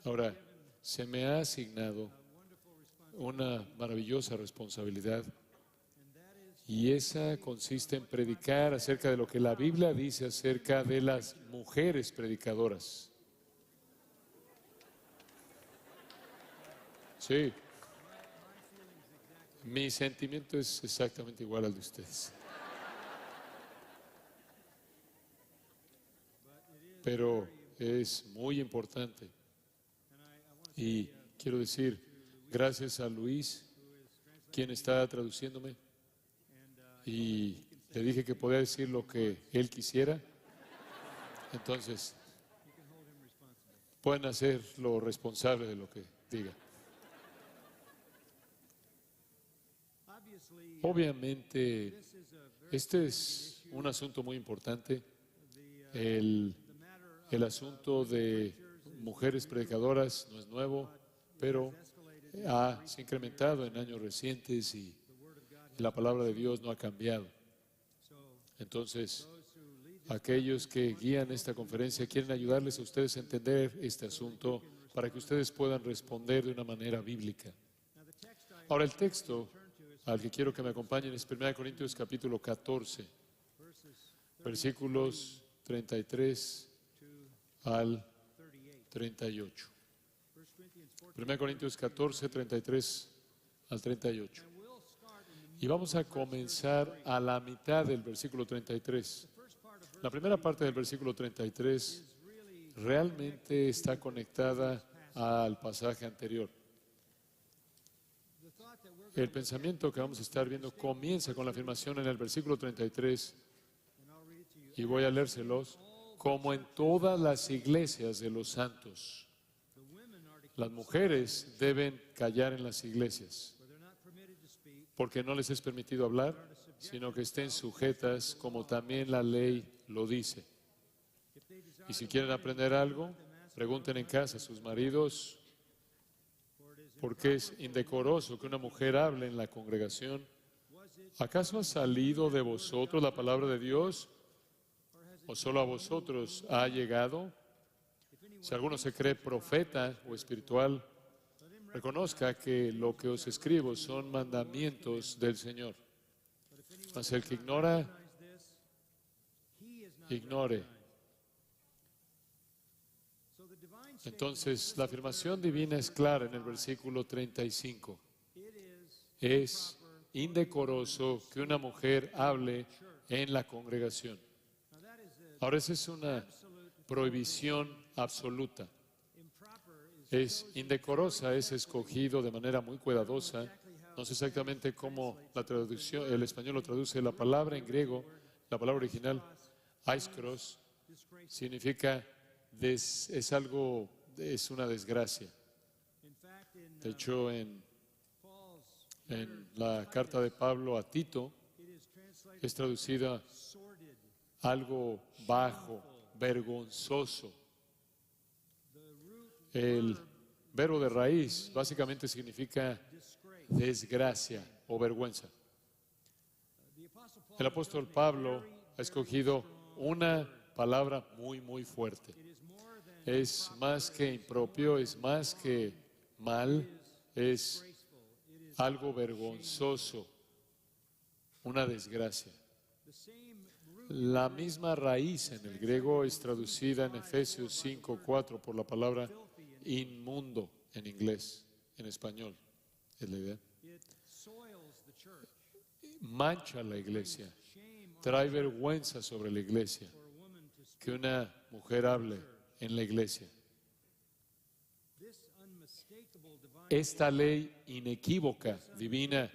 Ahora, se me ha asignado una maravillosa responsabilidad y esa consiste en predicar acerca de lo que la Biblia dice acerca de las mujeres predicadoras. Sí, mi sentimiento es exactamente igual al de ustedes. Pero es muy importante. Y quiero decir, gracias a Luis, quien está traduciéndome, y le dije que podía decir lo que él quisiera. Entonces, pueden hacerlo responsable de lo que diga. Obviamente, este es un asunto muy importante, el asunto de mujeres predicadoras no es nuevo, pero se ha incrementado en años recientes y la palabra de Dios no ha cambiado. Entonces, aquellos que guían esta conferencia quieren ayudarles a ustedes a entender este asunto para que ustedes puedan responder de una manera bíblica. Ahora, el texto al que quiero que me acompañen es 1 Corintios capítulo 14, versículos 33 al 38. 1 Corintios 14, 33 al 38. Y vamos a comenzar a la mitad del versículo 33. La primera parte del versículo 33 realmente está conectada al pasaje anterior. El pensamiento que vamos a estar viendo comienza con la afirmación en el versículo 33, y voy a leérselos, como en todas las iglesias de los santos. Las mujeres deben callar en las iglesias, porque no les es permitido hablar, sino que estén sujetas como también la ley lo dice. Y si quieren aprender algo, pregunten en casa a sus maridos, porque es indecoroso que una mujer hable en la congregación. ¿Acaso ha salido de vosotros la palabra de Dios? ¿O solo a vosotros ha llegado? Si alguno se cree profeta o espiritual, reconozca que lo que os escribo son mandamientos del Señor. Mas el que ignora, ignore. Entonces, la afirmación divina es clara en el versículo 35. Es indecoroso que una mujer hable en la congregación. Ahora, esa es una prohibición absoluta. Es indecorosa, es escogido de manera muy cuidadosa. No sé exactamente cómo la traducción, el español lo traduce. La palabra en griego, la palabra original, aiskros, significa es algo, es una desgracia. De hecho, en la carta de Pablo a Tito es traducida algo bajo, vergonzoso. El verbo de raíz básicamente significa desgracia o vergüenza. El apóstol Pablo ha escogido una palabra muy, muy fuerte. Es más que impropio, es más que mal, es algo vergonzoso, una desgracia. La misma raíz en el griego es traducida en Efesios 5:4 por la palabra inmundo en inglés, en español, es la idea. Mancha la iglesia, trae vergüenza sobre la iglesia que una mujer hable en la iglesia. Esta ley inequívoca, divina,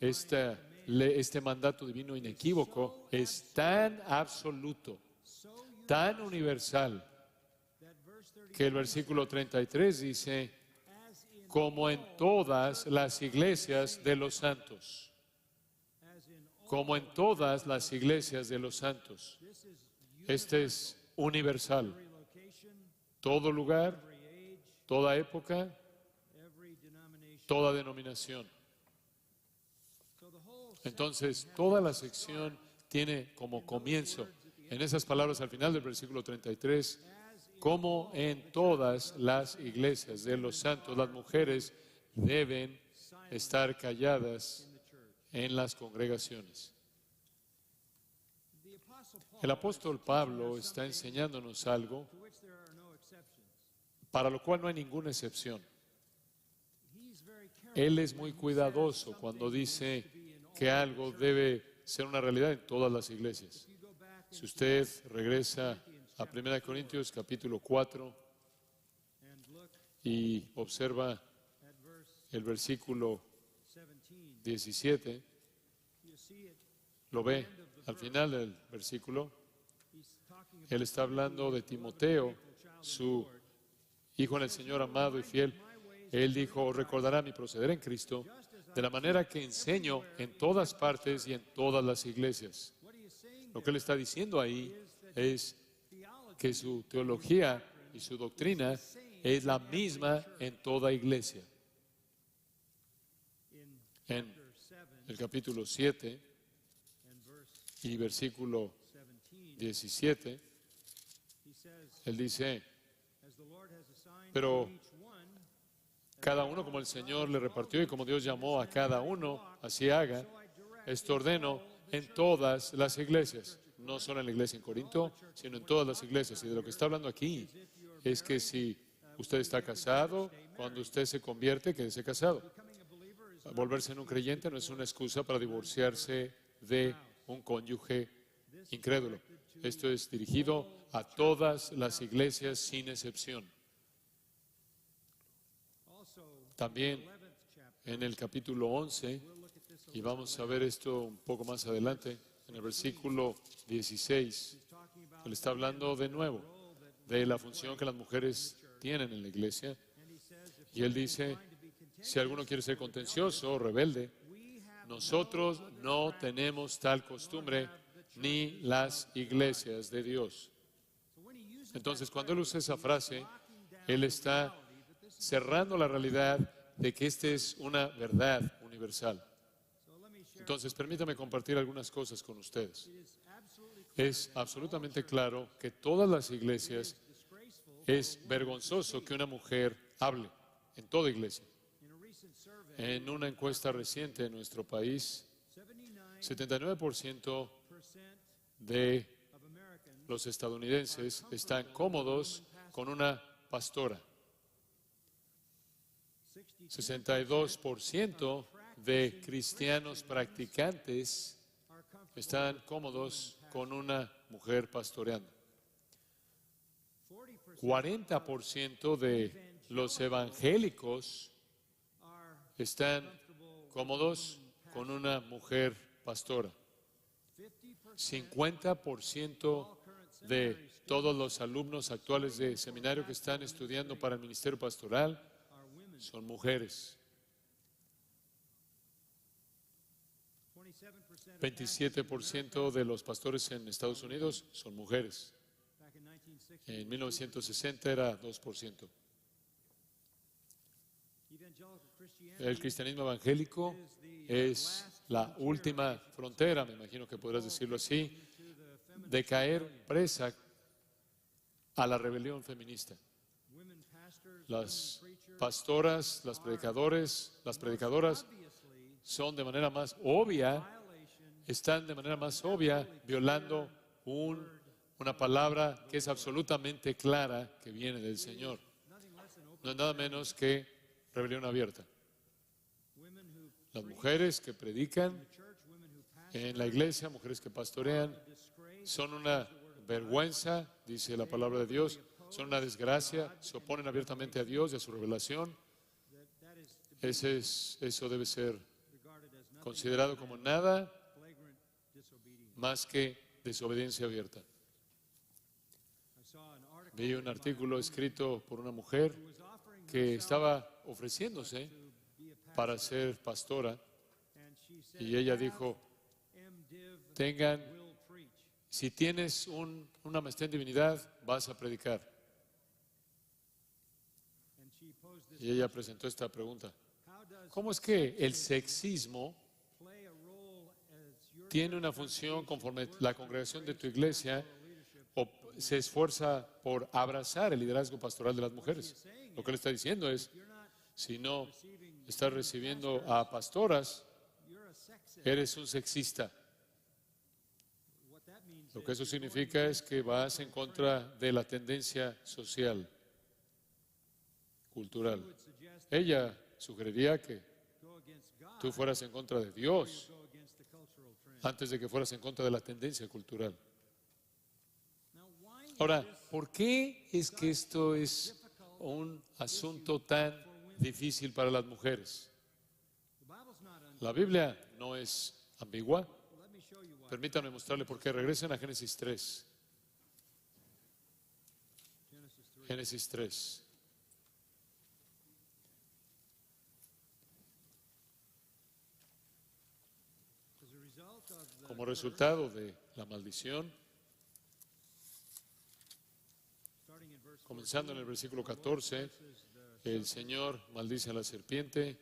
este mandato divino inequívoco es tan absoluto, tan universal, que el versículo 33 dice, como en todas las iglesias de los santos. Como en todas las iglesias de los santos. Este es universal. Todo lugar, toda época, toda denominación. Entonces, toda la sección tiene como comienzo, en esas palabras al final del versículo 33, como en todas las iglesias de los santos, las mujeres deben estar calladas en las congregaciones. El apóstol Pablo está enseñándonos algo para lo cual no hay ninguna excepción. Él es muy cuidadoso cuando dice que algo debe ser una realidad en todas las iglesias. Si usted regresa a 1 Corintios capítulo 4 y observa el versículo 17, lo ve al final del versículo. Él está hablando de Timoteo, su hijo en el Señor amado y fiel. Él dijo: recordará mi proceder en Cristo de la manera que enseño en todas partes y en todas las iglesias. Lo que él está diciendo ahí es que su teología y su doctrina es la misma en toda iglesia. En el capítulo 7 y versículo 17, él dice: pero cada uno como el Señor le repartió y como Dios llamó a cada uno, así haga. Esto ordeno en todas las iglesias, no solo en la iglesia en Corinto, sino en todas las iglesias. Y de lo que está hablando aquí es que si usted está casado, cuando usted se convierte, quédese casado. Volverse en un creyente no es una excusa para divorciarse de un cónyuge incrédulo. Esto es dirigido a todas las iglesias sin excepción. También en el capítulo 11, y vamos a ver esto un poco más adelante, en el versículo 16, él está hablando de nuevo de la función que las mujeres tienen en la iglesia. Y él dice: si alguno quiere ser contencioso o rebelde, nosotros no tenemos tal costumbre, ni las iglesias de Dios. Entonces, cuando él usa esa frase, él está cerrando la realidad de que esta es una verdad universal. Entonces, permítame compartir algunas cosas con ustedes. Es absolutamente claro que todas las iglesias es vergonzoso que una mujer hable, en toda iglesia. En una encuesta reciente en nuestro país, 79% de los estadounidenses están cómodos con una pastora. 62% de cristianos practicantes están cómodos con una mujer pastoreando. 40% de los evangélicos están cómodos con una mujer pastora. 50% de todos los alumnos actuales de seminario que están estudiando para el ministerio pastoral son mujeres. 27% de los pastores en Estados Unidos son mujeres. En 1960 era 2%. El cristianismo evangélico es la última frontera, me imagino que podrás decirlo así, de caer presa a la rebelión feminista. Las pastoras, las predicadoras son de manera más obvia, están de manera más obvia violando una palabra que es absolutamente clara que viene del Señor. No es nada menos que rebelión abierta. Las mujeres que predican en la iglesia, mujeres que pastorean, son una vergüenza, dice la palabra de Dios, son una desgracia, se oponen abiertamente a Dios y a su revelación. Eso debe ser considerado como nada más que desobediencia abierta. Vi un artículo escrito por una mujer que estaba ofreciéndose para ser pastora y ella dijo: si tienes una maestría en divinidad, vas a predicar. Y ella presentó esta pregunta: ¿cómo es que el sexismo tiene una función conforme la congregación de tu iglesia se esfuerza por abrazar el liderazgo pastoral de las mujeres. Lo que le está diciendo es, si no estás recibiendo a pastoras, eres un sexista. Lo que eso significa es que vas en contra de la tendencia social, cultural. Ella sugeriría que tú fueras en contra de Dios antes de que fueras en contra de la tendencia cultural. Ahora, ¿por qué es que esto es un asunto tan difícil para las mujeres? La Biblia no es ambigua. Permítanme mostrarle por qué. Regresen a Génesis 3. Génesis 3. Como resultado de la maldición, comenzando en el versículo 14, el Señor maldice a la serpiente.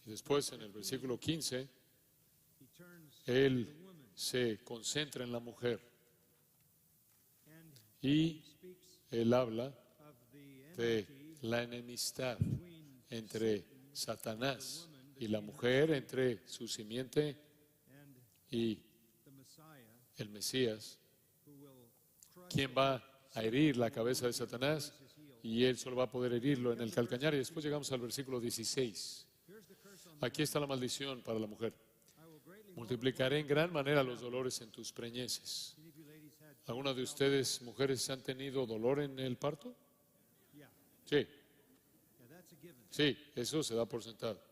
Y después en el versículo 15, Él se concentra en la mujer. Y Él habla de la enemistad entre Satanás y la mujer, entre su simiente y el Mesías, quien va a herir la cabeza de Satanás y él solo va a poder herirlo en el calcañar. Y después llegamos al versículo 16. Aquí está la maldición para la mujer. Multiplicaré en gran manera los dolores en tus preñeces. ¿Alguna de ustedes, mujeres, han tenido dolor en el parto? Sí. Sí, eso se da por sentado.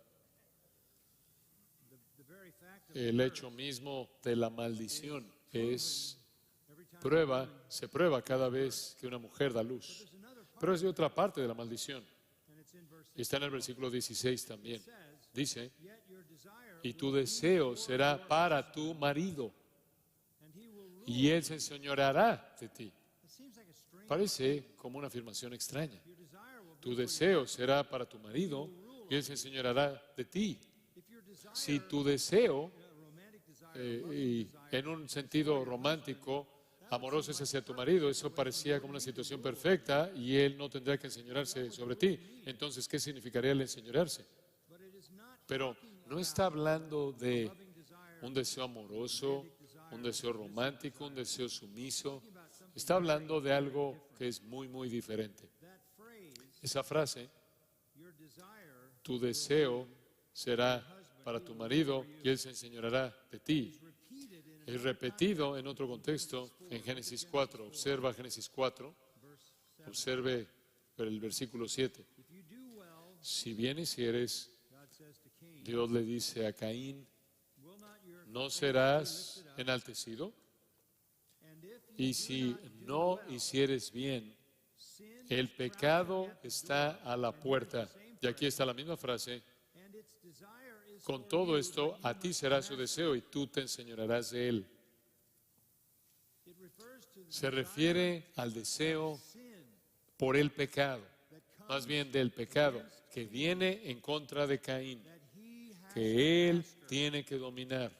El hecho mismo de la maldición se prueba cada vez que una mujer da luz. Pero es de otra parte de la maldición. Está en el versículo 16 también. Dice, y tu deseo será para tu marido, y él se enseñoreará de ti. Parece como una afirmación extraña. Tu deseo será para tu marido, y él se enseñoreará de ti. Si tu deseo, y en un sentido romántico, amoroso, es hacia tu marido, eso parecía como una situación perfecta y él no tendría que enseñorearse sobre ti. Entonces, ¿qué significaría el enseñorearse? Pero no está hablando de un deseo amoroso, un deseo romántico, un deseo sumiso. Está hablando de algo que es muy, muy diferente. Esa frase, tu deseo será para tu marido y él se enseñoreará de ti, es repetido en otro contexto en Génesis 4. Observa Génesis 4, observe el versículo 7. Si bien hicieres, Dios le dice a Caín, ¿no serás enaltecido? Y si no hicieres bien, el pecado está a la puerta. Y aquí está la misma frase. Con todo esto, a ti será su deseo y tú te enseñorearás de él. Se refiere al deseo por el pecado, más bien del pecado que viene en contra de Caín, que él tiene que dominar.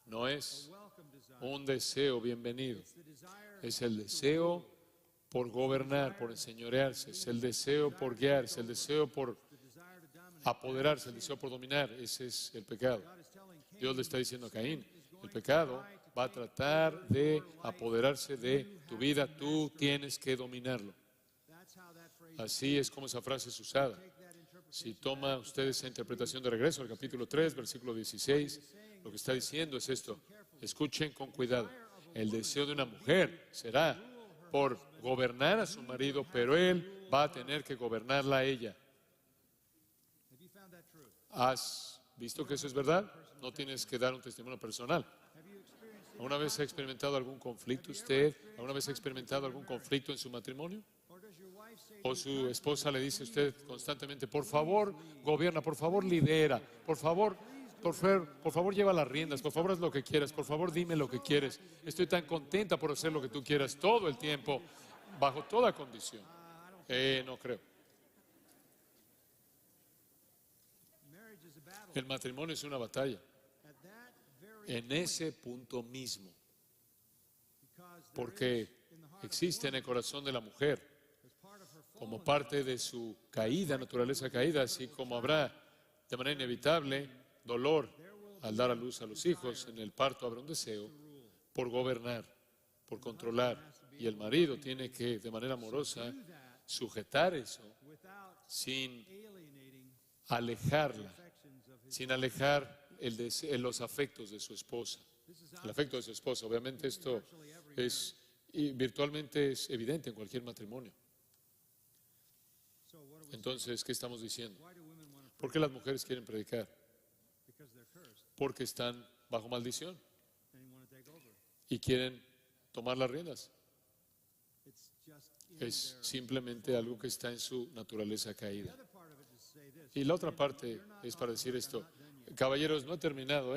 No es un deseo bienvenido, es el deseo por gobernar, por enseñorearse, es el deseo por guiarse, el deseo por apoderarse, el deseo por dominar. Ese es el pecado. Dios le está diciendo a Caín, el pecado va a tratar de apoderarse de tu vida, tú tienes que dominarlo. Así es como esa frase es usada. Si toma usted esa interpretación de regreso al capítulo 3, versículo 16, lo que está diciendo es esto. Escuchen con cuidado. El deseo de una mujer será por gobernar a su marido, pero él va a tener que gobernarla a ella. ¿Has visto que eso es verdad? No tienes que dar un testimonio personal. ¿Alguna vez ha experimentado algún conflicto usted? ¿Alguna vez ha experimentado algún conflicto en su matrimonio? ¿O su esposa le dice a usted constantemente, por favor, gobierna, por favor, lidera, por favor, lleva las riendas, por favor, haz lo que quieras, por favor, dime lo que quieres. Estoy tan contenta por hacer lo que tú quieras todo el tiempo, bajo toda condición. No creo. El matrimonio es una batalla. En ese punto mismo, porque existe en el corazón de la mujer como parte de su caída, naturaleza caída, así como habrá de manera inevitable dolor al dar a luz a los hijos. En el parto habrá un deseo por gobernar, por controlar, y el marido tiene que, de manera amorosa, sujetar eso sin alejarla, sin alejar los afectos de su esposa. El afecto de su esposa, obviamente esto es, y virtualmente es evidente en cualquier matrimonio. Entonces, ¿qué estamos diciendo? ¿Por qué las mujeres quieren predicar? Porque están bajo maldición y quieren tomar las riendas. Es simplemente algo que está en su naturaleza caída. Y la otra parte es para decir esto. Caballeros, no he terminado,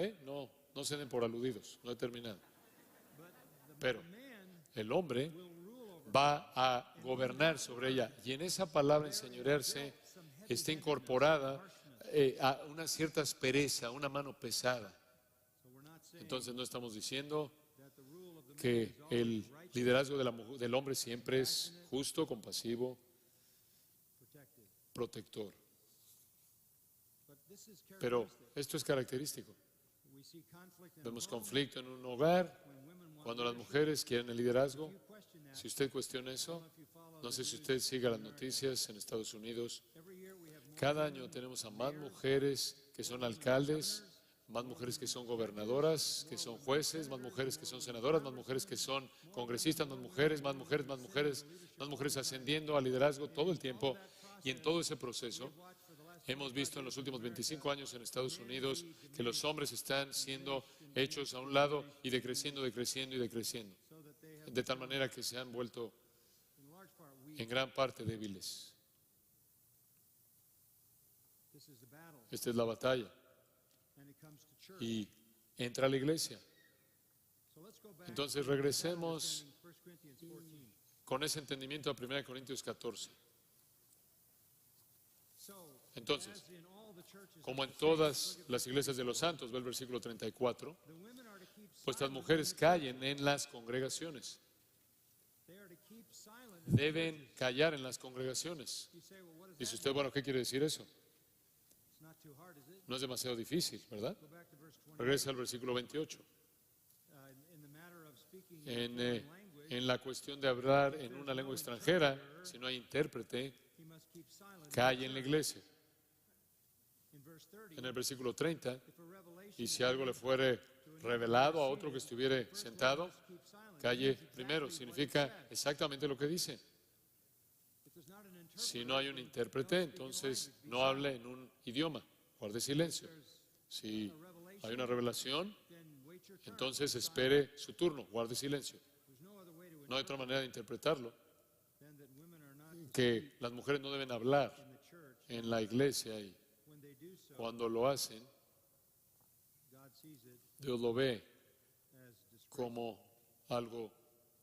no se den por aludidos, no he terminado. Pero el hombre va a gobernar sobre ella. Y en esa palabra enseñorearse está incorporada a una cierta aspereza, una mano pesada. Entonces no estamos diciendo que el liderazgo del hombre siempre es justo, compasivo, protector. Pero esto es característico. Vemos conflicto en un hogar cuando las mujeres quieren el liderazgo. Si usted cuestiona eso, no sé si usted sigue las noticias en Estados Unidos. Cada año tenemos a más mujeres que son alcaldes, más mujeres que son gobernadoras, que son jueces, más mujeres que son senadoras, más mujeres que son congresistas, más mujeres, más mujeres, más mujeres, más mujeres ascendiendo al liderazgo todo el tiempo. Y en todo ese proceso hemos visto en los últimos 25 años en Estados Unidos que los hombres están siendo hechos a un lado y decreciendo, decreciendo y decreciendo, de tal manera que se han vuelto en gran parte débiles. Esta es la batalla. Y entra a la iglesia. Entonces regresemos con ese entendimiento a 1 Corintios 14. Entonces, como en todas las iglesias de los santos, ve el versículo 34, pues las mujeres callen en las congregaciones. Deben callar en las congregaciones. Dice usted, bueno, ¿qué quiere decir eso? No es demasiado difícil, ¿verdad? Regresa al versículo 28. En la cuestión de hablar en una lengua extranjera, si no hay intérprete, calle en la iglesia. En el versículo 30, y si algo le fuere revelado a otro que estuviere sentado, calle primero. Significa exactamente lo que dice. Si no hay un intérprete, entonces no hable en un idioma, guarde silencio. Si hay una revelación, entonces espere su turno, guarde silencio. No hay otra manera de interpretarlo que las mujeres no deben hablar en la iglesia, y cuando lo hacen, Dios lo ve como algo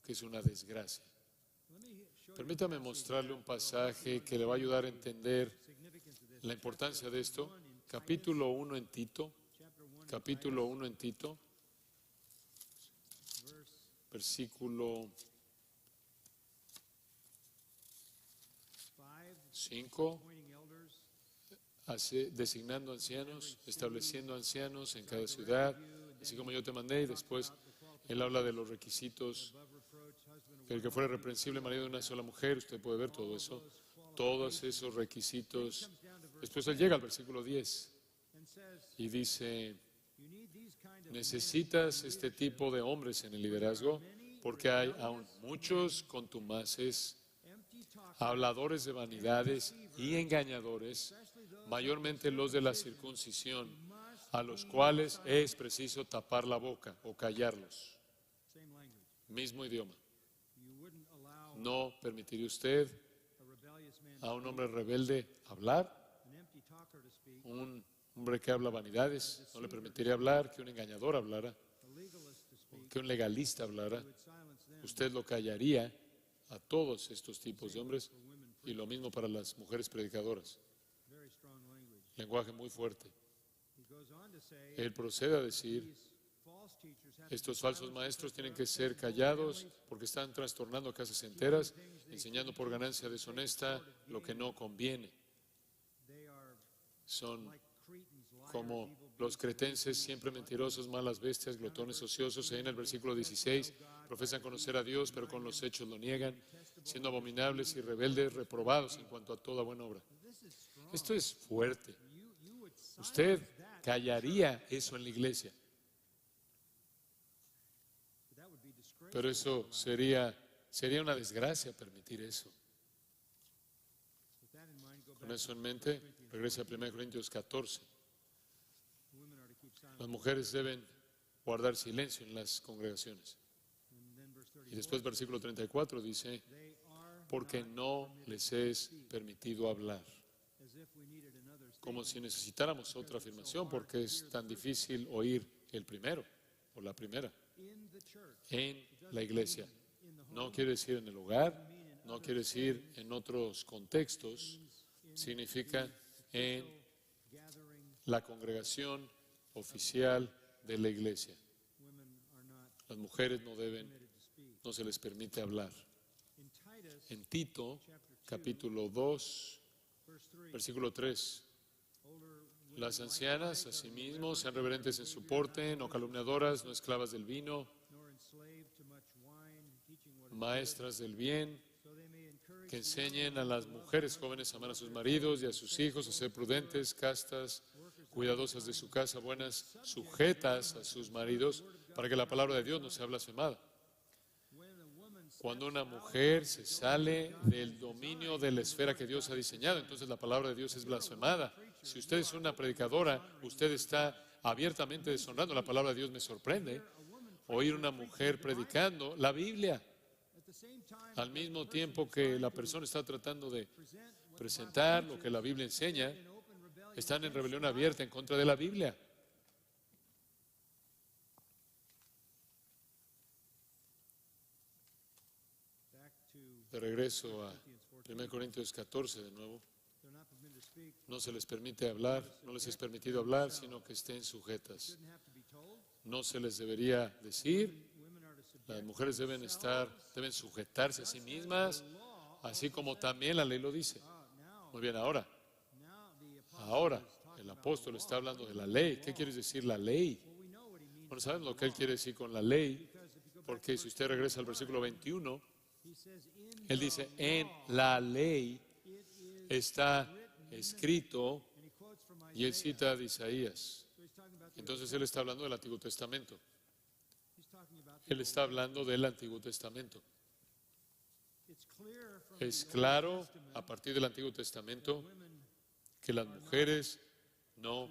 que es una desgracia. Permítame mostrarle un pasaje que le va a ayudar a entender la importancia de esto. Capítulo 1 en Tito. Capítulo 1 en Tito. Versículo 5. Designando ancianos, estableciendo ancianos en cada ciudad, así como yo te mandé. Y después él habla de los requisitos. El que fuera reprensible marido de una sola mujer, usted puede ver todo eso, todos esos requisitos. Después él llega al versículo 10 y dice, necesitas este tipo de hombres en el liderazgo porque hay aún muchos contumaces, habladores de vanidades y engañadores, mayormente los de la circuncisión, a los cuales es preciso tapar la boca o callarlos. Mismo idioma. No permitiría usted a un hombre rebelde hablar, un hombre que habla vanidades, no le permitiría hablar, que un engañador hablara, que un legalista hablara. Usted lo callaría a todos estos tipos de hombres, y lo mismo para las mujeres predicadoras. Lenguaje muy fuerte. Él procede a decir Estos falsos maestros tienen que ser callados porque están trastornando casas enteras, enseñando por ganancia deshonesta lo que no conviene. Son como los cretenses, siempre mentirosos, malas bestias, glotones, ociosos. Ahí en el versículo 16, profesan conocer a Dios, pero con los hechos lo niegan, siendo abominables y rebeldes, reprobados en cuanto a toda buena obra. Esto es fuerte. Usted callaría eso en la iglesia. Pero eso sería una desgracia permitir eso. Con eso en mente, regresa a 1 Corintios 14. Las mujeres deben guardar silencio en las congregaciones. Y después versículo 34 dice, porque no les es permitido hablar. Como si necesitáramos otra afirmación, porque es tan difícil oír el primero o la primera. En la iglesia. No quiere decir en el hogar, no quiere decir en otros contextos, significa en la congregación oficial de la iglesia. Las mujeres no se les permite hablar. En Tito, capítulo 2, versículo 3. Las ancianas, asimismo, sean reverentes en su porte, no calumniadoras, no esclavas del vino, maestras del bien, que enseñen a las mujeres jóvenes a amar a sus maridos y a sus hijos, a ser prudentes, castas, cuidadosas de su casa, buenas, sujetas a sus maridos, para que la palabra de Dios no sea blasfemada. Cuando una mujer se sale del dominio de la esfera que Dios ha diseñado, entonces la palabra de Dios es blasfemada. Si usted es una predicadora, usted está abiertamente deshonrando la palabra de Dios. Me sorprende oír una mujer predicando la Biblia al mismo tiempo que la persona está tratando de presentar lo que la Biblia enseña. Están en rebelión abierta en contra de la Biblia. De regreso a 1 Corintios 14 de nuevo. No se les permite hablar, no les es permitido hablar, sino que estén sujetas. No se les debería decir, las mujeres deben sujetarse a sí mismas, así como también la ley lo dice. Muy bien, ahora el apóstol está hablando de la ley. ¿Qué quiere decir la ley? Bueno, sabemos lo que él quiere decir con la ley, porque si usted regresa al versículo 21, él dice, en la ley está escrito, y él cita de Isaías. Entonces él está hablando del Antiguo Testamento. Él está hablando del Antiguo Testamento. Es claro a partir del Antiguo Testamento que las mujeres no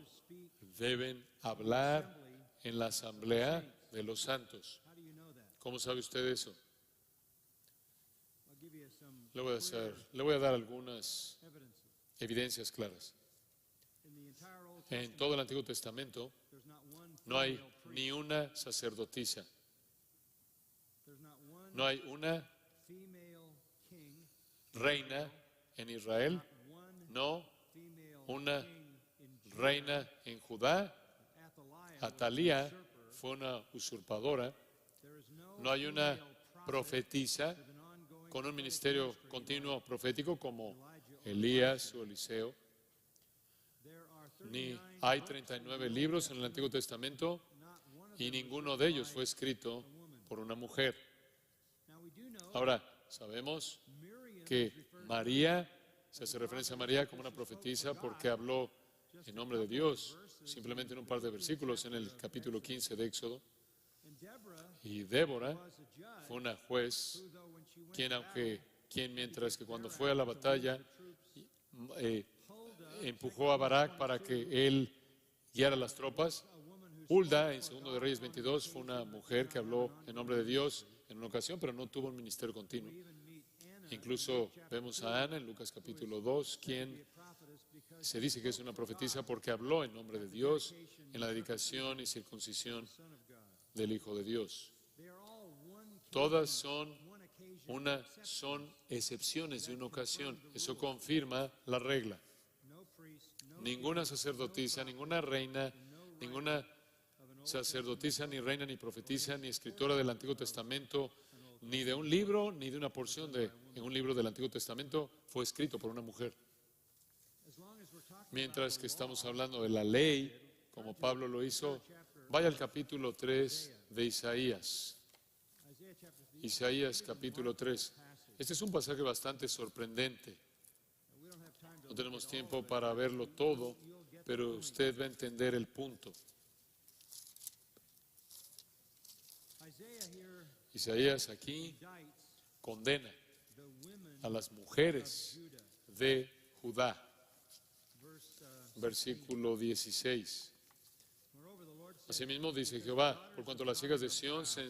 deben hablar en la asamblea de los santos. ¿Cómo sabe usted eso? Le voy a dar algunas evidencias claras. En todo el Antiguo Testamento no hay ni una sacerdotisa. No hay una reina en Israel, no una reina en Judá. Atalía fue una usurpadora. No hay una profetisa con un ministerio continuo profético como Elías o Eliseo. Ni hay 39 libros en el Antiguo Testamento y ninguno de ellos fue escrito por una mujer. Ahora, sabemos que María, se hace referencia a María como una profetisa porque habló en nombre de Dios, simplemente en un par de versículos en el capítulo 15 de Éxodo. Y Débora fue una juez, quien mientras que cuando fue a la batalla empujó a Barak para que él guiara las tropas. Hulda, en 2 de Reyes 22, fue una mujer que habló en nombre de Dios en una ocasión, pero no tuvo un ministerio continuo. Incluso vemos a Ana en Lucas capítulo 2, quien se dice que es una profetisa porque habló en nombre de Dios en la dedicación y circuncisión del Hijo de Dios. Todas son excepciones de una ocasión. Eso confirma la regla. Ninguna sacerdotisa, ninguna reina, ninguna sacerdotisa, ni reina, ni profetisa, ni escritora del Antiguo Testamento, ni de un libro, ni de una porción en un libro del Antiguo Testamento fue escrito por una mujer. Mientras que estamos hablando de la ley, como Pablo lo hizo, vaya al capítulo 3 de Isaías. Isaías capítulo 3. Este es un pasaje bastante sorprendente. No tenemos tiempo para verlo todo, pero usted va a entender el punto. Isaías aquí condena a las mujeres de Judá. Versículo 16. Asimismo dice Jehová, por cuanto las hijas de Sión se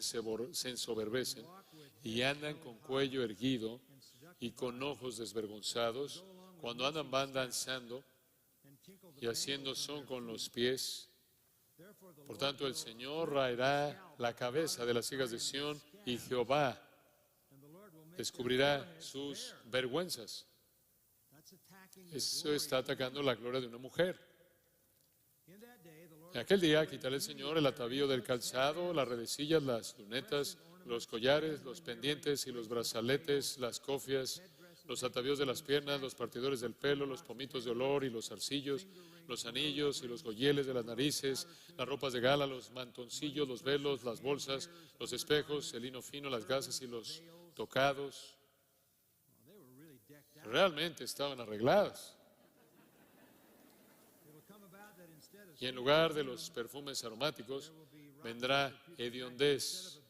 ensoberbecen y andan con cuello erguido y con ojos desvergonzados, cuando andan van danzando y haciendo son con los pies. Por tanto, el Señor raerá la cabeza de las hijas de Sión y Jehová descubrirá sus vergüenzas. Eso está atacando la gloria de una mujer. En aquel día quitará el Señor el atavío del calzado, las redecillas, las lunetas, los collares, los pendientes y los brazaletes, las cofias, los atavíos de las piernas, los partidores del pelo, los pomitos de olor y los zarcillos, los anillos y los goyeles de las narices, las ropas de gala, los mantoncillos, los velos, las bolsas, los espejos, el lino fino, las gasas y los tocados. Realmente estaban arregladas. Y en lugar de los perfumes aromáticos, vendrá hediondez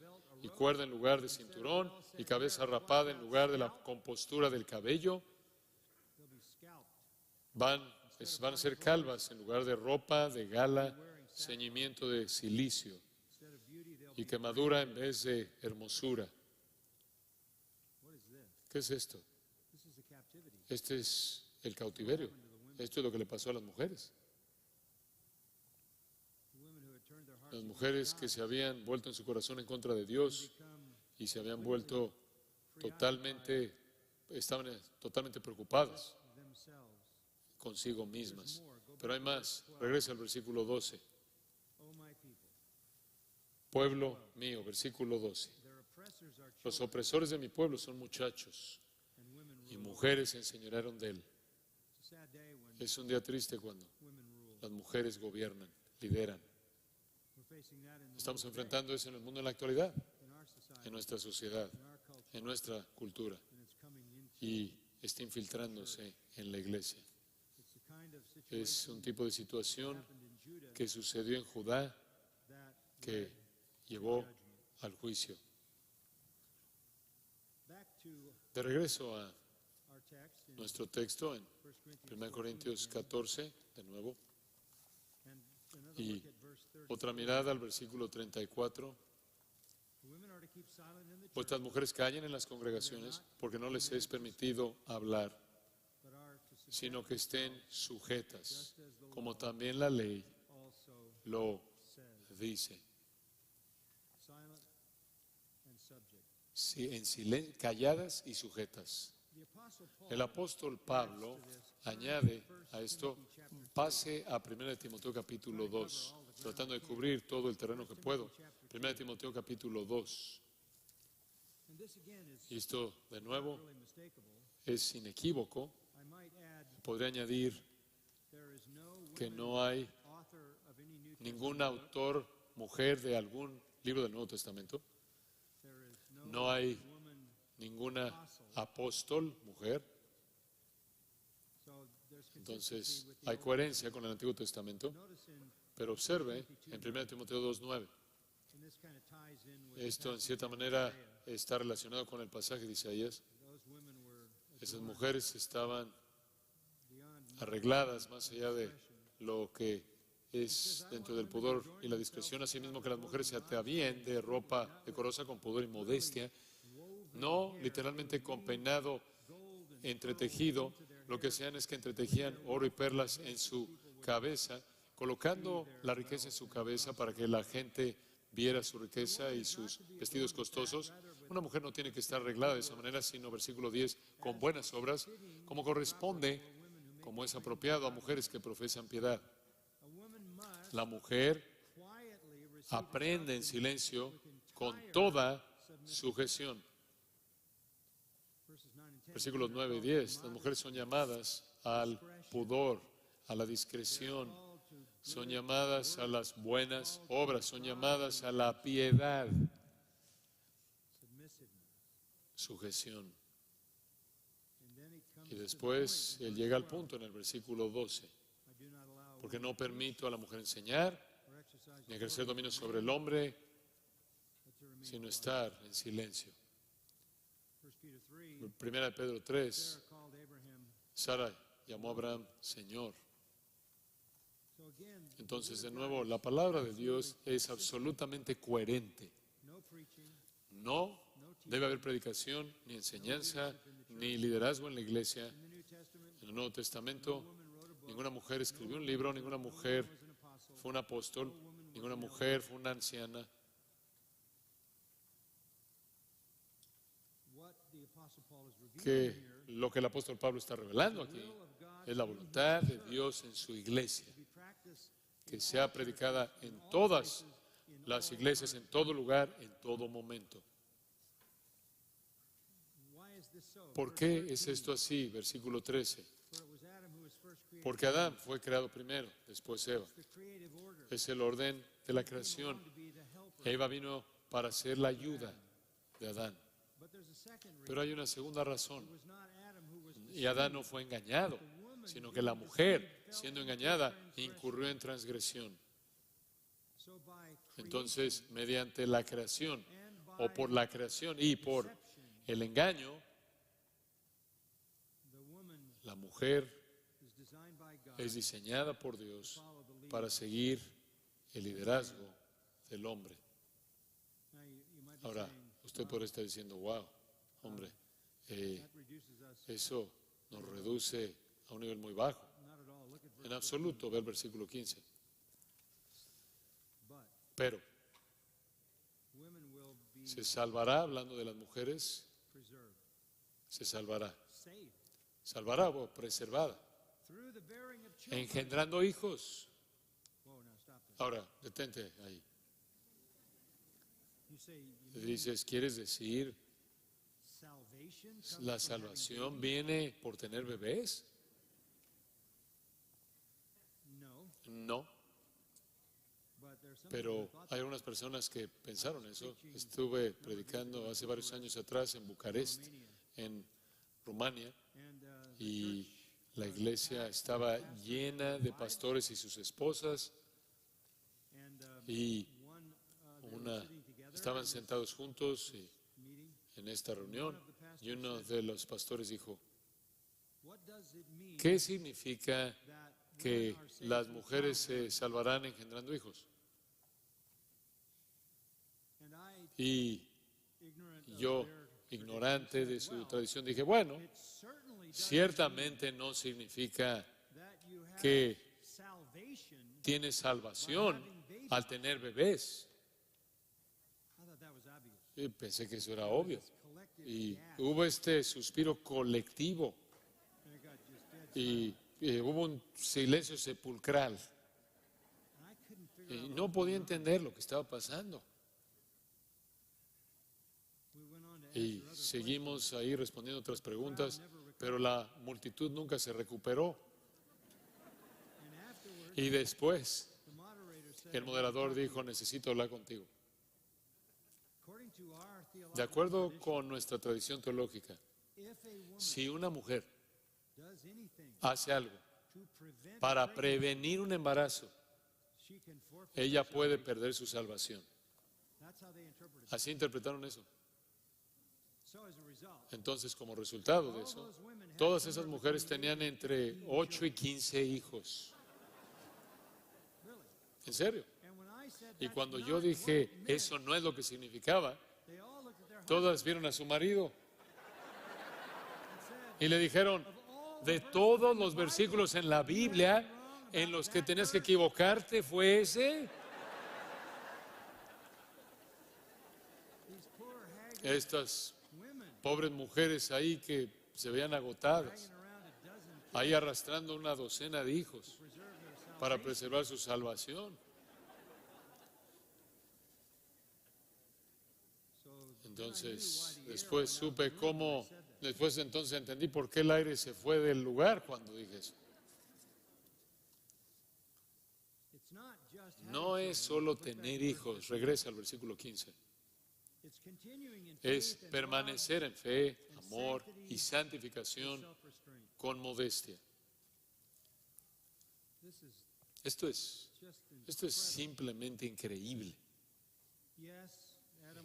y cuerda en lugar de cinturón y cabeza rapada en lugar de la compostura del cabello. Van a ser calvas en lugar de ropa de gala, ceñimiento de cilicio y quemadura en vez de hermosura. ¿Qué es esto? Este es el cautiverio. Esto es lo que le pasó a las mujeres. Las mujeres que se habían vuelto en su corazón en contra de Dios y se habían vuelto estaban totalmente preocupadas consigo mismas. Pero hay más. Regresa al versículo 12. Pueblo mío, versículo 12. Los opresores de mi pueblo son muchachos y mujeres se enseñorearon de él. Es un día triste cuando las mujeres gobiernan, lideran. Estamos enfrentando eso en el mundo en la actualidad, en nuestra sociedad, en nuestra cultura, y está infiltrándose en la iglesia. Es un tipo de situación que sucedió en Judá que llevó al juicio. De regreso a nuestro texto en 1 Corintios 14, de nuevo, y otra mirada al versículo 34. Vuestras mujeres callen en las congregaciones porque no les es permitido hablar, sino que estén sujetas, como también la ley lo dice. Sí, calladas y sujetas. El apóstol Pablo añade a esto, pase a 1 Timoteo capítulo 2, tratando de cubrir todo el terreno que puedo. 1 Timoteo capítulo 2. Y esto, de nuevo, es inequívoco. Podría añadir que no hay ningún autor mujer de algún libro del Nuevo Testamento. No hay ninguna apóstol mujer. Entonces, hay coherencia con el Antiguo Testamento. Pero observe en 1 Timoteo 2:9. Esto, en cierta manera, está relacionado con el pasaje de Isaías. Esas mujeres estaban arregladas más allá de lo que es dentro del pudor y la discreción, asimismo que las mujeres se atavíen de ropa decorosa con pudor y modestia, no literalmente con peinado entretejido. Lo que hacían es que entretejían oro y perlas en su cabeza, colocando la riqueza en su cabeza para que la gente viera su riqueza y sus vestidos costosos. Una mujer no tiene que estar arreglada de esa manera, sino, versículo 10, con buenas obras, como corresponde, como es apropiado a mujeres que profesan piedad. La mujer aprende en silencio con toda sujeción. Versículos 9 y 10. Las mujeres son llamadas al pudor, a la discreción, son llamadas a las buenas obras, son llamadas a la piedad, sujeción. Y después él llega al punto en el versículo 12. Porque no permito a la mujer enseñar, ni ejercer dominio sobre el hombre, sino estar en silencio. Primera de Pedro 3, Sara llamó a Abraham Señor. Entonces, de nuevo, la palabra de Dios es absolutamente coherente. No debe haber predicación, ni enseñanza, ni liderazgo en la iglesia. En el Nuevo Testamento, ninguna mujer escribió un libro, ninguna mujer fue un apóstol, ninguna mujer fue una anciana. Que lo que el apóstol Pablo está revelando aquí es la voluntad de Dios en su iglesia, que sea predicada en todas las iglesias, en todo lugar, en todo momento. ¿Por qué es esto así? Versículo 13. Porque Adán fue creado primero, después Eva. Es el orden de la creación. Eva vino para ser la ayuda de Adán. Pero hay una segunda razón. Y Adán no fue engañado, sino que la mujer, siendo engañada, incurrió en transgresión. Entonces, mediante la creación, o por la creación y por el engaño, la mujer es diseñada por Dios para seguir el liderazgo del hombre. Ahora, usted podría estar diciendo, wow, hombre, eso nos reduce a un nivel muy bajo. En absoluto, ve el versículo 15. Pero, ¿se salvará hablando de las mujeres? Se salvará. Salvará o preservada. Engendrando hijos. Ahora, detente ahí. Dices, ¿quieres decir la salvación viene por tener bebés? No. Pero hay algunas personas que pensaron eso. Estuve predicando hace varios años atrás en Bucarest, en Rumania, y la iglesia estaba llena de pastores y sus esposas, y estaban sentados juntos en esta reunión, y uno de los pastores dijo, ¿qué significa que las mujeres se salvarán engendrando hijos? Y yo, ignorante de su tradición, dije, bueno, ciertamente no significa que tienes salvación al tener bebés. Y pensé que eso era obvio. Y hubo este suspiro colectivo y hubo un silencio sepulcral. Y no podía entender lo que estaba pasando. Y seguimos ahí respondiendo otras preguntas, pero la multitud nunca se recuperó. Y después el moderador dijo, necesito hablar contigo. De acuerdo con nuestra tradición teológica, si una mujer hace algo para prevenir un embarazo, ella puede perder su salvación. Así interpretaron eso. Entonces, como resultado de eso, todas esas mujeres tenían entre 8 y 15 hijos. ¿En serio? Y cuando yo dije, eso no es lo que significaba, todas vieron a su marido y le dijeron, de todos los versículos en la Biblia en los que tenías que equivocarte, ¿fue ese? Estas pobres mujeres ahí que se veían agotadas, ahí arrastrando una docena de hijos para preservar su salvación. Entonces, después supe cómo, después entonces entendí por qué el aire se fue del lugar cuando dije eso. No es solo tener hijos, regresa al versículo 15. Es permanecer en fe, amor y santificación con modestia. Esto es simplemente increíble.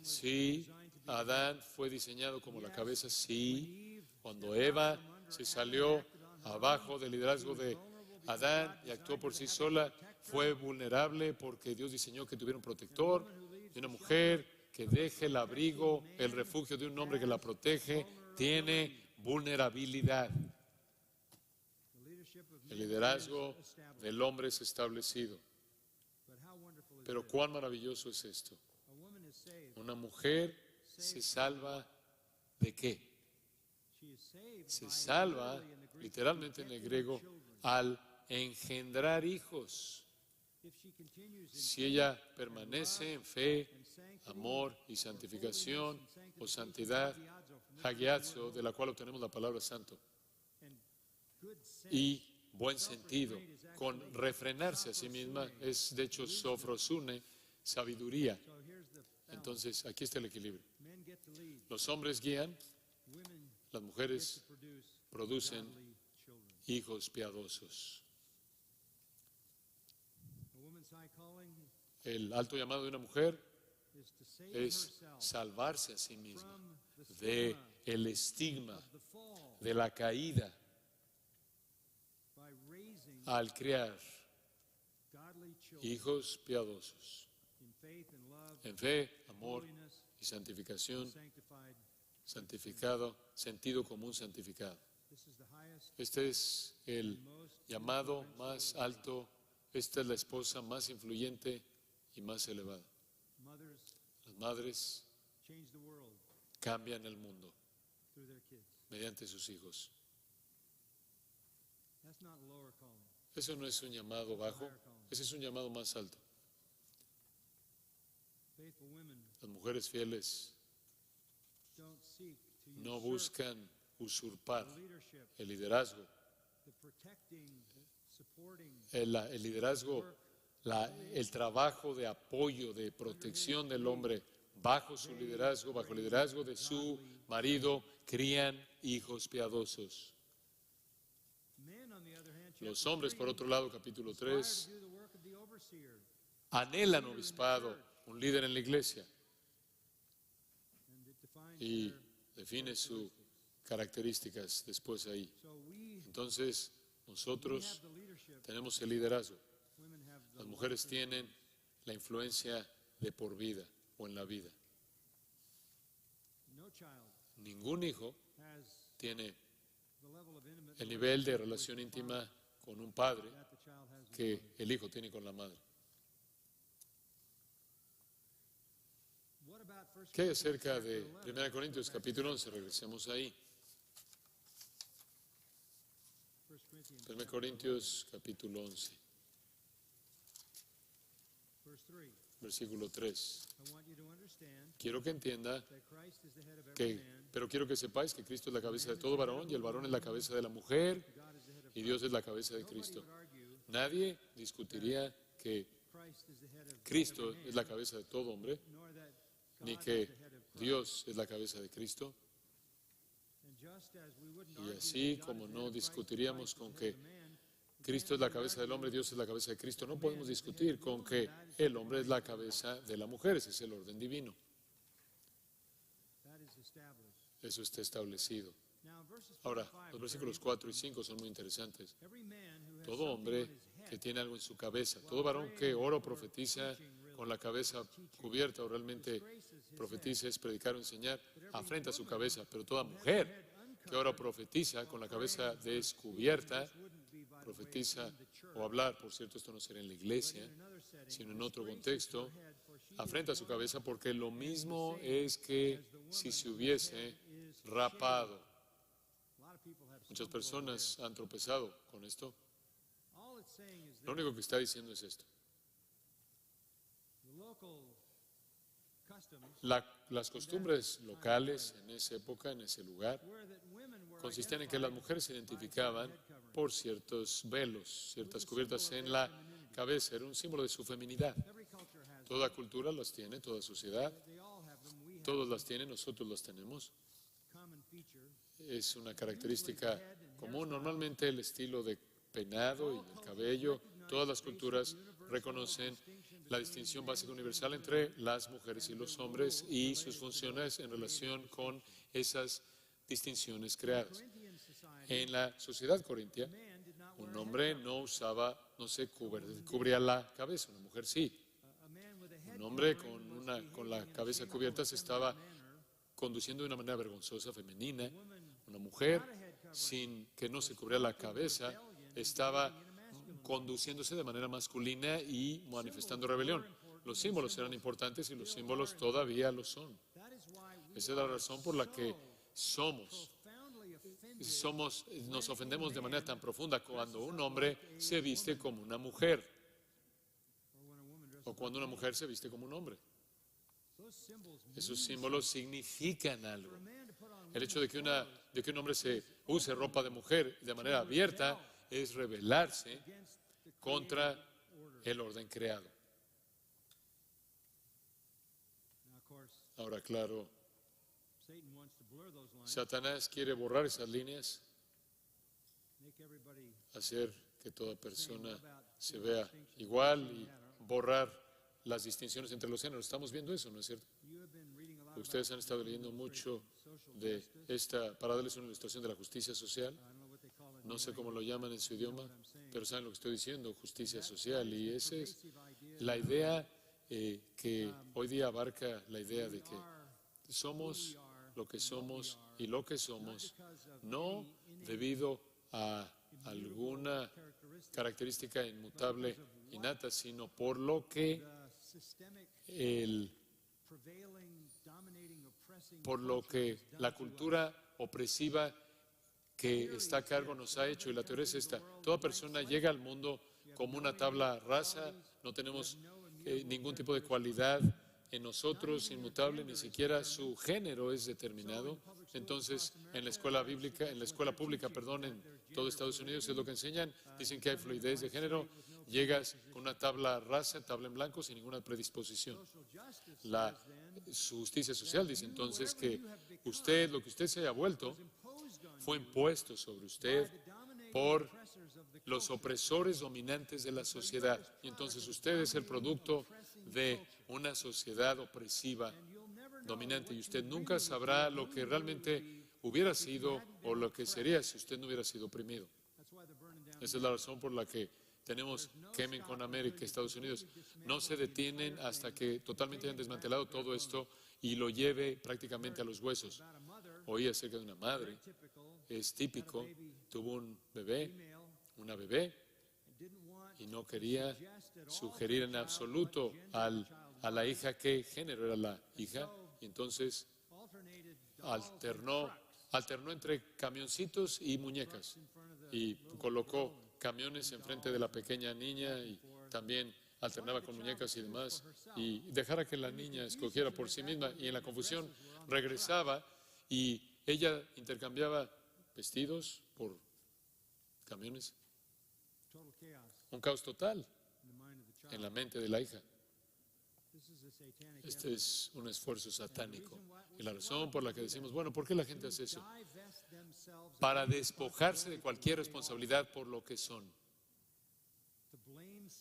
Sí, Adán fue diseñado como la cabeza, sí. Cuando Eva se salió abajo del liderazgo de Adán y actuó por sí sola, fue vulnerable porque Dios diseñó que tuviera un protector y una mujer que deje el abrigo, el refugio de un hombre que la protege, tiene vulnerabilidad. El liderazgo del hombre es establecido. Pero cuán maravilloso es esto. Una mujer se salva ¿de qué? Se salva, literalmente en el griego, al engendrar hijos. Si ella permanece en fe, amor y santificación o santidad, hagiazo, de la cual obtenemos la palabra santo, y buen sentido, con refrenarse a sí misma, es de hecho sofrosune, sabiduría. Entonces, aquí está el equilibrio. Los hombres guían, las mujeres producen hijos piadosos. El alto llamado de una mujer es salvarse a sí misma de el estigma, de la caída, al criar hijos piadosos en fe, amor y santificación, santificado, sentido común santificado. Este es el llamado más alto, esta es la esposa más influyente y más elevada. Las madres cambian el mundo mediante sus hijos. Eso no es un llamado bajo, ese es un llamado más alto. Las mujeres fieles no buscan usurpar el liderazgo. El liderazgo, el trabajo de apoyo, de protección del hombre bajo su liderazgo, bajo el liderazgo de su marido, crían hijos piadosos. Los hombres, por otro lado, capítulo 3, anhelan obispado, un líder en la iglesia, y define sus características después ahí. Entonces, nosotros tenemos el liderazgo. Las mujeres tienen la influencia de por vida o en la vida. Ningún hijo tiene el nivel de relación íntima con un padre que el hijo tiene con la madre. ¿Qué hay acerca de 1 Corintios capítulo 11? Regresemos ahí. 1 Corintios capítulo 11, versículo 3. Quiero que entienda pero quiero que sepáis que Cristo es la cabeza de todo varón y el varón es la cabeza de la mujer y Dios es la cabeza de Cristo. Nadie discutiría que Cristo es la cabeza de todo hombre, ni que Dios es la cabeza de Cristo. Y así como no discutiríamos con que Cristo es la cabeza del hombre, Dios es la cabeza de Cristo, no podemos discutir con que el hombre es la cabeza de la mujer. Ese es el orden divino. Eso está establecido. Ahora, los versículos 4 y 5 son muy interesantes. Todo hombre que tiene algo en su cabeza, todo varón que ora o profetiza con la cabeza cubierta o realmente profetiza, es predicar o enseñar, afrenta su cabeza. Pero toda mujer que ora o profetiza con la cabeza descubierta, profetiza o hablar, por cierto, esto no será en la iglesia, sino en otro contexto, afrenta su cabeza porque lo mismo es que si se hubiese rapado. Muchas personas han tropezado con esto. Lo único que está diciendo es esto. Las costumbres locales en esa época, en ese lugar, consistían en que las mujeres se identificaban por ciertos velos, ciertas cubiertas en la cabeza. Era un símbolo de su feminidad. Toda cultura las tiene, toda sociedad, todos las tienen, nosotros las tenemos. Es una característica común. Normalmente el estilo de peinado y el cabello, todas las culturas reconocen la distinción básica universal entre las mujeres y los hombres y sus funciones en relación con esas distinciones creadas. En la sociedad corintia, un hombre no se cubría la cabeza, una mujer sí. Un hombre con la cabeza cubierta se estaba conduciendo de una manera vergonzosa, femenina. Una mujer sin que no se cubría la cabeza estaba conduciéndose de manera masculina y manifestando rebelión. Los símbolos eran importantes y los símbolos todavía lo son. Esa es la razón por la que nos ofendemos de manera tan profunda cuando un hombre se viste como una mujer o cuando una mujer se viste como un hombre. Esos símbolos significan algo. El hecho de que un hombre se use ropa de mujer de manera abierta es rebelarse contra el orden creado. Ahora, claro, Satanás quiere borrar esas líneas, hacer que toda persona se vea igual y borrar las distinciones entre los géneros. Estamos viendo eso, ¿no es cierto? Ustedes han estado leyendo mucho de esta, para darles una ilustración de la justicia social. No sé cómo lo llaman en su idioma, pero saben lo que estoy diciendo, justicia social. Y esa es la idea que hoy día abarca la idea de que somos lo que somos y lo que somos, no debido a alguna característica inmutable, innata, sino por lo que la cultura opresiva que está a cargo nos ha hecho. Y la teoría es esta: toda persona llega al mundo como una tabla rasa, no tenemos ningún tipo de cualidad en nosotros, inmutable, ni siquiera su género es determinado. Entonces, en la escuela pública, en todo Estados Unidos es lo que enseñan, dicen que hay fluidez de género, llegas con una tabla rasa, tabla en blanco, sin ninguna predisposición. Su justicia social dice entonces que lo que usted se haya vuelto, fue impuesto sobre usted por los opresores dominantes de la sociedad. Y entonces usted es el producto de una sociedad opresiva, dominante, y usted nunca sabrá lo que realmente hubiera sido o lo que sería si usted no hubiera sido oprimido. Esa es la razón por la que tenemos Quemen con América, Estados Unidos. No se detienen hasta que totalmente hayan desmantelado todo esto y lo lleve prácticamente a los huesos. Oí acerca de una madre, es típico, tuvo una bebé, y no quería sugerir en absoluto a la hija qué género era la hija, y entonces alternó entre camioncitos y muñecas, y colocó camiones enfrente de la pequeña niña y también alternaba con muñecas y demás, y dejara que la niña escogiera por sí misma, y en la confusión regresaba y ella intercambiaba vestidos por camiones. Un caos total en la mente de la hija. Este es un esfuerzo satánico. Y la razón por la que decimos, bueno, ¿por qué la gente hace eso? Para despojarse de cualquier responsabilidad por lo que son.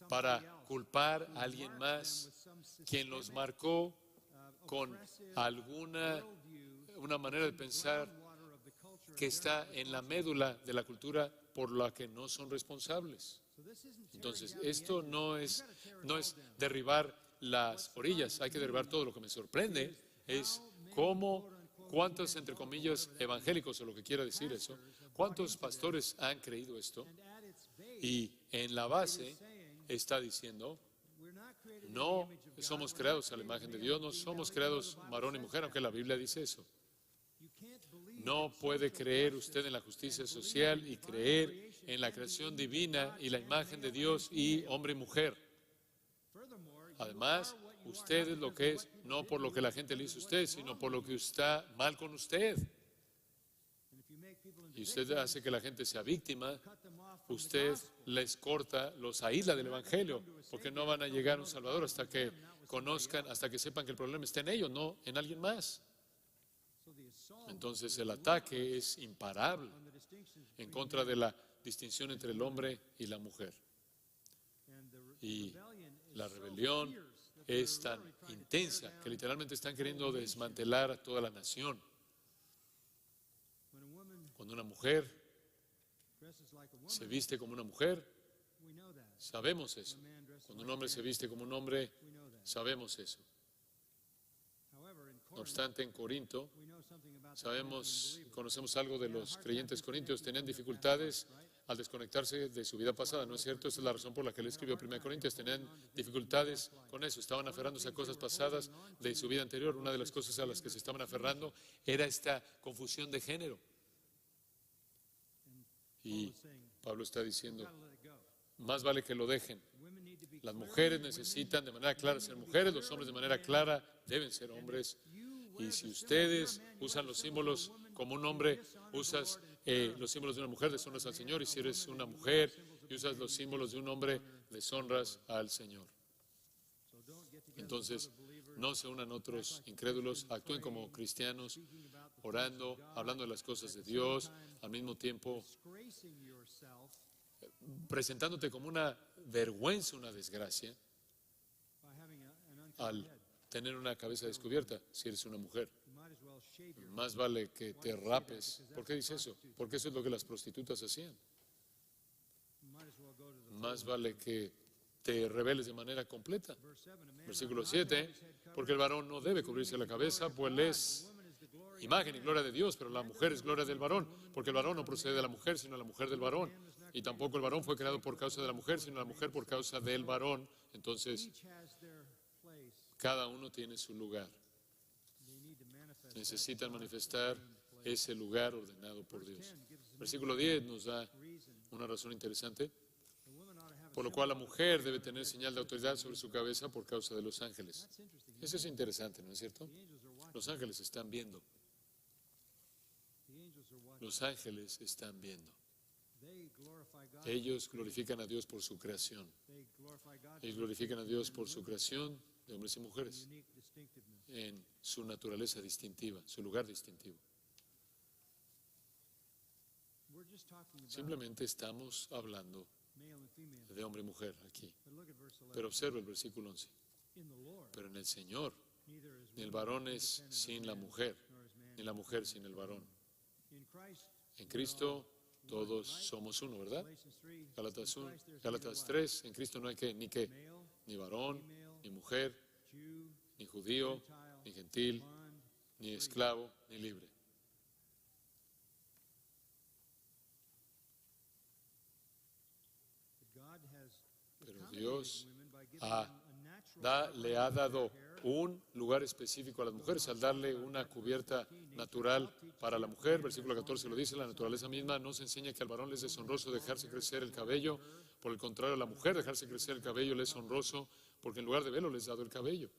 Para culpar a alguien más quien los marcó con una manera de pensar que está en la médula de la cultura por la que no son responsables. Entonces, esto no es derribar las orillas, hay que derribar todo. Lo que me sorprende es cuántos, entre comillas, evangélicos, o lo que quiera decir eso, cuántos pastores han creído esto, y en la base está diciendo, no somos creados a la imagen de Dios, no somos creados varón y mujer, aunque la Biblia dice eso. No puede creer usted en la justicia social y creer en la creación divina y la imagen de Dios y hombre y mujer. Además, Usted es lo que es, no por lo que la gente le hizo a usted, sino por lo que está mal con usted. Y usted hace que la gente sea víctima, usted les corta, los aísla del Evangelio, porque no van a llegar a un Salvador hasta que conozcan, hasta que sepan que el problema está en ellos, no en alguien más. Entonces el ataque es imparable en contra de la distinción entre el hombre y la mujer. Y la rebelión es tan intensa que literalmente están queriendo desmantelar a toda la nación. Cuando una mujer se viste como una mujer, sabemos eso. Cuando un hombre se viste como un hombre, sabemos eso. No obstante, en Corinto, conocemos algo de los creyentes corintios, tenían dificultades al desconectarse de su vida pasada, ¿no es cierto? Esa es la razón por la que él escribió 1 Corintios, tenían dificultades con eso, estaban aferrándose a cosas pasadas de su vida anterior. Una de las cosas a las que se estaban aferrando era esta confusión de género. Y Pablo está diciendo, más vale que lo dejen. Las mujeres necesitan de manera clara ser mujeres, los hombres de manera clara deben ser hombres. Y si ustedes usan los símbolos como un hombre, usas los símbolos de una mujer, deshonras al Señor. Y si eres una mujer y usas los símbolos de un hombre, deshonras al Señor. Entonces, no se unan otros incrédulos, actúen como cristianos, orando, hablando de las cosas de Dios, al mismo tiempo presentándote como una vergüenza, una desgracia, al tener una cabeza descubierta, si eres una mujer. Más vale que te rapes. ¿Por qué dice eso? Porque eso es lo que las prostitutas hacían. Más vale que te reveles de manera completa. Versículo 7, porque el varón no debe cubrirse la cabeza, pues es imagen y gloria de Dios, pero la mujer es gloria del varón, porque el varón no procede de la mujer, sino la mujer del varón. Y tampoco el varón fue creado por causa de la mujer, sino la mujer por causa del varón. Entonces, cada uno tiene su lugar. Necesitan manifestar ese lugar ordenado por Dios. Versículo 10 nos da una razón interesante, por lo cual la mujer debe tener señal de autoridad sobre su cabeza por causa de los ángeles. Eso es interesante, ¿no es cierto? Los ángeles están viendo. Los ángeles están viendo. Ellos glorifican a Dios por su creación. Ellos glorifican a Dios por su creación de hombres y mujeres en su naturaleza distintiva, su lugar distintivo. Simplemente estamos hablando de hombre y mujer aquí. Pero observa el versículo 11. Pero en el Señor, ni el varón es sin la mujer, ni la mujer sin el varón. En Cristo todos somos uno, ¿verdad? Gálatas 3, en Cristo no hay ni varón, ni mujer, ni judío, ni gentil, ni esclavo, ni libre. Pero Dios le ha dado un lugar específico a las mujeres al darle una cubierta natural para la mujer. Versículo 14 lo dice, la naturaleza misma nos enseña que al varón le es deshonroso dejarse crecer el cabello. Por el contrario, a la mujer dejarse crecer el cabello le es honroso, porque en lugar de velo les ha dado el cabello.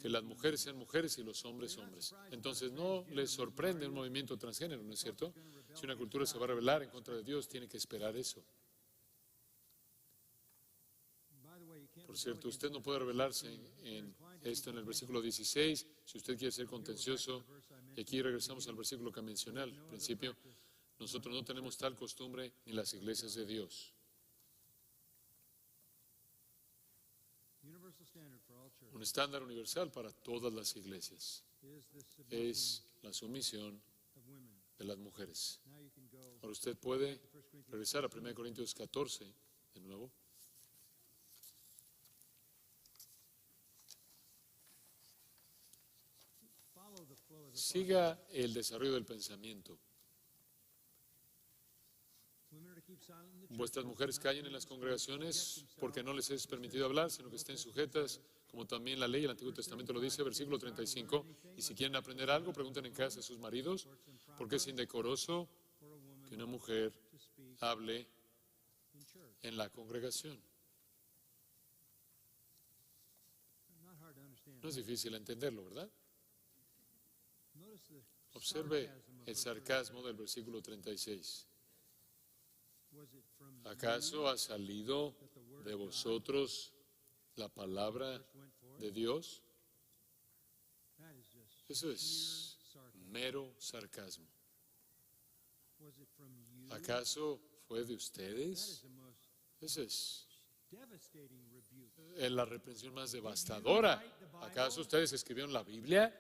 Que las mujeres sean mujeres y los hombres hombres. Entonces no les sorprende un movimiento transgénero, ¿no es cierto? Si una cultura se va a rebelar en contra de Dios, tiene que esperar eso. Por cierto, usted no puede revelarse en esto en el versículo 16, si usted quiere ser contencioso. Y aquí regresamos al versículo que mencioné al principio. Nosotros no tenemos tal costumbre ni las iglesias de Dios. Un estándar universal para todas las iglesias es la sumisión de las mujeres. Ahora usted puede regresar a 1 Corintios 14 de nuevo. Siga el desarrollo del pensamiento. Vuestras mujeres callen en las congregaciones porque no les es permitido hablar, sino que estén sujetas, como también la ley, el Antiguo Testamento lo dice, versículo 35. Y si quieren aprender algo, pregunten en casa a sus maridos, porque es indecoroso que una mujer hable en la congregación. No es difícil entenderlo, ¿verdad? Observe el sarcasmo del versículo 36. ¿Acaso ha salido de vosotros la palabra de Dios? Eso es mero sarcasmo. ¿Acaso fue de ustedes? Esa es la reprensión más devastadora. ¿Acaso ustedes escribieron la Biblia?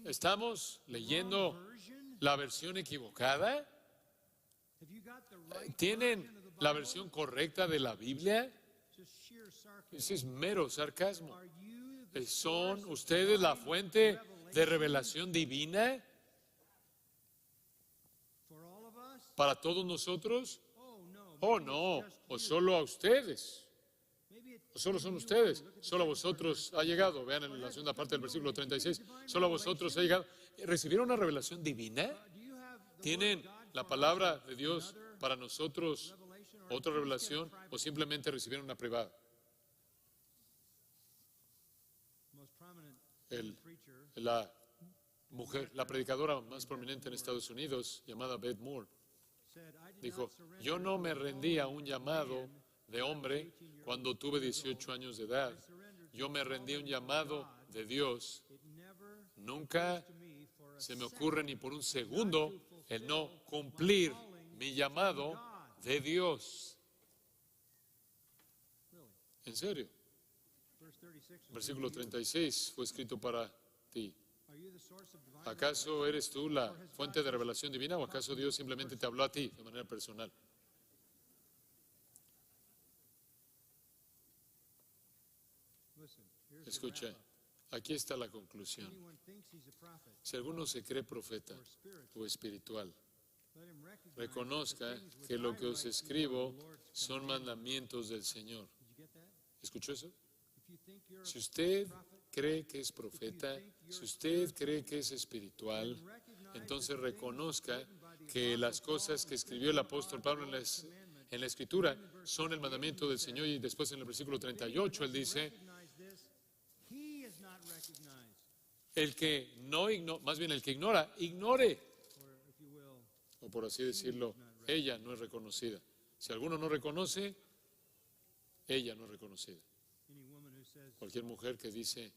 ¿Estamos leyendo la versión equivocada? ¿Tienen la versión correcta de la Biblia? Ese es mero sarcasmo. ¿Son ustedes la fuente de revelación divina para todos nosotros? Oh, no, o solo a ustedes. O solo son ustedes, solo a vosotros ha llegado. Vean en la segunda parte del versículo 36, solo a vosotros ha llegado. ¿Recibieron una revelación divina? ¿Tienen la palabra de Dios para nosotros otra revelación o simplemente recibieron una privada? La mujer, la predicadora más prominente en Estados Unidos, llamada Beth Moore, dijo, yo no me rendí a un llamado de hombre cuando tuve 18 años de edad. Yo me rendí a un llamado de Dios. Nunca se me ocurre ni por un segundo el no cumplir mi llamado de Dios. ¿En serio? Versículo 36 fue escrito para ti. ¿Acaso eres tú la fuente de revelación divina o acaso Dios simplemente te habló a ti de manera personal? Escucha, aquí está la conclusión. Si alguno se cree profeta o espiritual, reconozca que lo que os escribo son mandamientos del Señor. ¿Escuchó eso? Si usted cree que es profeta, si usted cree que es espiritual, entonces reconozca que las cosas que escribió el apóstol Pablo en la Escritura son el mandamiento del Señor. Y después en el versículo 38 él dice, el que no ignora, más bien el que ignora, ignore. O por así decirlo, ella no es reconocida. Si alguno no reconoce, ella no es reconocida. Cualquier mujer que dice,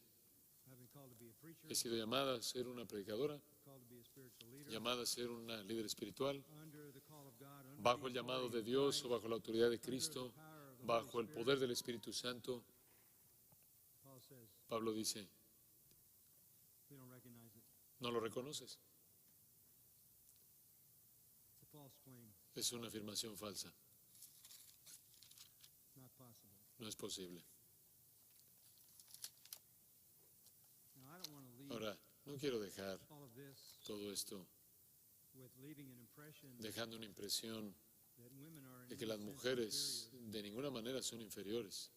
he sido llamada a ser una predicadora, llamada a ser una líder espiritual, bajo el llamado de Dios o bajo la autoridad de Cristo, bajo el poder del Espíritu Santo, Pablo dice, no lo reconoces. Es una afirmación falsa. No es posible. Ahora, no quiero dejar todo esto dejando una impresión de que las mujeres de ninguna manera son inferiores.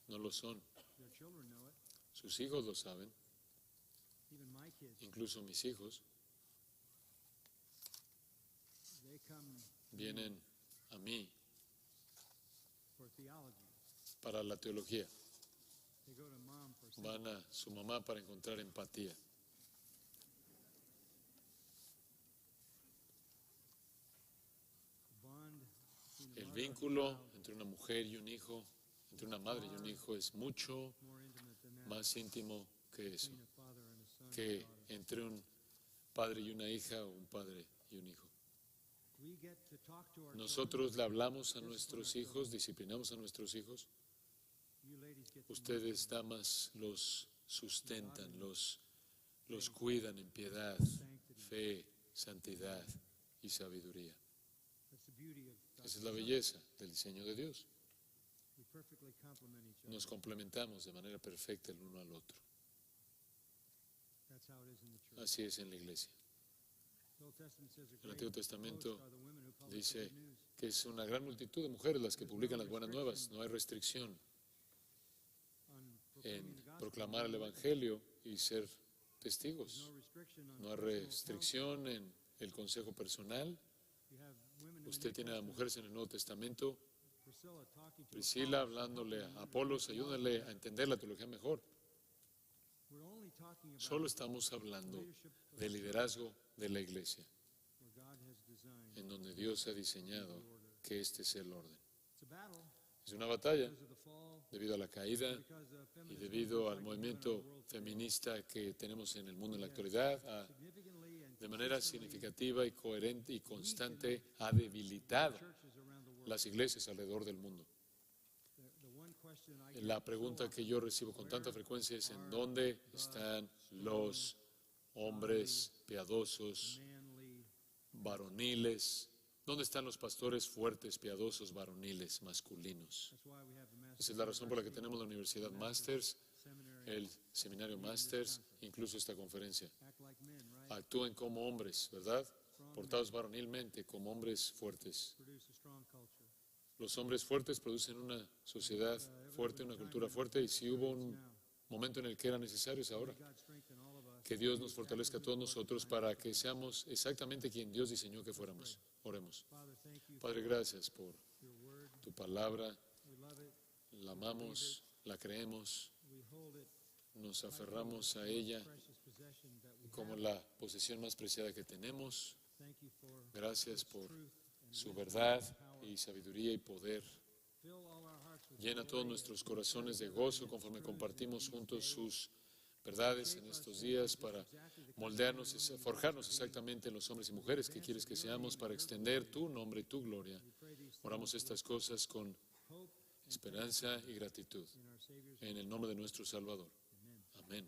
No lo son. Sus hijos lo saben, incluso mis hijos. Vienen a mí para la teología. Van a su mamá para encontrar empatía. El vínculo entre una mujer y un hijo, entre una madre y un hijo, es mucho más íntimo que eso, que entre un padre y una hija o un padre y un hijo. Nosotros le hablamos a nuestros hijos, disciplinamos a nuestros hijos. Ustedes, damas, los sustentan, los cuidan en piedad, fe, santidad y sabiduría. Esa es la belleza del diseño de Dios. Nos complementamos de manera perfecta el uno al otro. Así es en la iglesia. El Antiguo Testamento dice que es una gran multitud de mujeres las que publican las buenas nuevas. No hay restricción en proclamar el Evangelio y ser testigos. No hay restricción en el consejo personal. Usted tiene a mujeres en el Nuevo Testamento Priscila hablándole a Apolos, ayúdale a entender la teología mejor. Solo estamos hablando del liderazgo de la iglesia, en donde Dios ha diseñado que este sea el orden. Es una batalla debido a la caída y debido al movimiento feminista que tenemos en el mundo en la actualidad. De manera significativa y coherente y constante ha debilitado las iglesias alrededor del mundo. La pregunta que yo recibo con tanta frecuencia es: ¿en dónde están los hombres piadosos, varoniles? ¿Dónde están los pastores fuertes, piadosos, varoniles, masculinos? Esa es la razón por la que tenemos la Universidad Masters, el Seminario Masters, incluso esta conferencia. Actúen como hombres, ¿verdad? Portados varonilmente, como hombres fuertes. Los hombres fuertes producen una sociedad fuerte, una cultura fuerte, y si hubo un momento en el que era necesario, es ahora. Que Dios nos fortalezca a todos nosotros para que seamos exactamente quien Dios diseñó que fuéramos. Oremos. Padre, gracias por tu palabra. La amamos, la creemos, nos aferramos a ella como la posesión más preciada que tenemos. Gracias por su verdad y sabiduría y poder. Llena todos nuestros corazones de gozo conforme compartimos juntos sus verdades en estos días para moldearnos, forjarnos exactamente en los hombres y mujeres que quieres que seamos para extender tu nombre y tu gloria. Oramos estas cosas con esperanza y gratitud en el nombre de nuestro Salvador. Amén.